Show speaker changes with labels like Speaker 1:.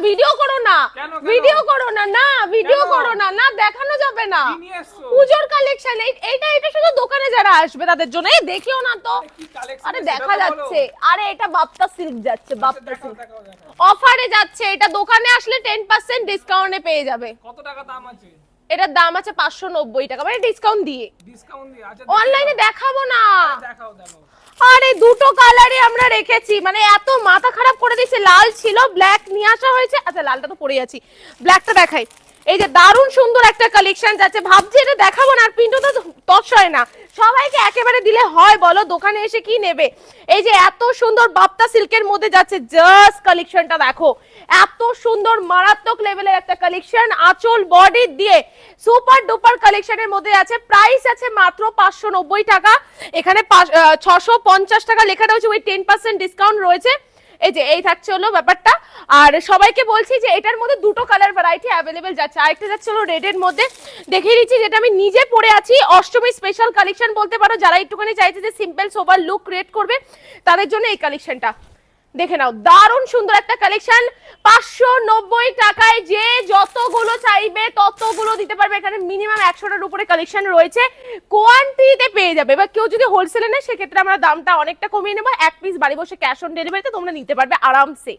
Speaker 1: Video করো না, video করো না, না ভিডিও করো না, না দেখানো যাবে না। পুজোর কালেকশন এইটা শুধু দোকানে যারা আসবে তাদের জন্য। এই দেখিও না তো, আরে দেখা যাচ্ছে, আরে এটা বাপ্তা সিল্ক যাচ্ছে, বাপ্তা সিল্ক অফারে যাচ্ছে, এটা দোকানে আসলে 10% ডিসকাউন্টে পেয়ে যাবে।
Speaker 2: কত টাকা দাম আছে?
Speaker 1: এটার দাম আছে 590 টাকা, মানে ডিসকাউন্ট দিয়ে।
Speaker 2: আচ্ছা
Speaker 1: অনলাইনে দেখাবো না।
Speaker 2: দেখাও দেখাও।
Speaker 1: আরে দুটো কালারে আমরা রেখেছি, মানে এত মাথা খারাপ করে দিয়েছে। লাল ছিল, ব্ল্যাক নিয়ে আসা হয়েছে। আচ্ছা লালটা তো পরে আছি, ব্ল্যাকটা দেখাই। এই যে দারুণ সুন্দর একটা কালেকশন যাচ্ছে, ভাবছি এটা দেখাবো না, আর পিন্টু তো তস হয় না, সবাইকে একেবারে দিলে হয় বলো, দোকানে এসে কি নেবে। এই যে এত সুন্দর বাপ্তা সিল্কের মধ্যে যাচ্ছে, জাস্ট কালেকশনটা দেখো, এত সুন্দর মারাত্মক লেভেলের একটা কালেকশন, আঁচল বডি দিয়ে সুপার ডুপার কালেকশনের মধ্যে আছে। প্রাইস আছে মাত্র 590 টাকা, এখানে 650 টাকা লেখা রয়েছে, ওই 10% ডিসকাউন্ট রয়েছে। এই যে এই থাকছে হলো ব্যাপারটা। আর সবাইকে বলছি যে এটার মধ্যে দুটো কালার ভ্যারাইটি অ্যাভেলেবেল যাচ্ছে, আরেকটা যাচ্ছে হলো রেড এর মধ্যে। দেখিয়ে দিচ্ছি, যেটা আমি নিজে পরে আছি, অষ্টমী স্পেশাল কালেকশন বলতে পারো। যারা একটুখানি চাইছে যে সিম্পল সোবার লুক ক্রিয়েট করবে, তাদের জন্য এই কালেকশনটা দেখে নাও, দারুণ সুন্দর একটা কালেকশন। 590 টাকায় যে যতগুলো চাইবে ততগুলো দিতে পারবে। এখানে মিনিমাম 100টার উপরে কালেকশন রয়েছে, কোয়ান্টিটিতে পেয়ে যাবে। এবার কেউ যদি হোলসেলে নেয়, সেক্ষেত্রে আমরা দামটা অনেকটা কমিয়ে নেবো। এক পিস বাড়ি বসে ক্যাশ অন ডেলিভারিতে তোমরা নিতে পারবে আরামসে।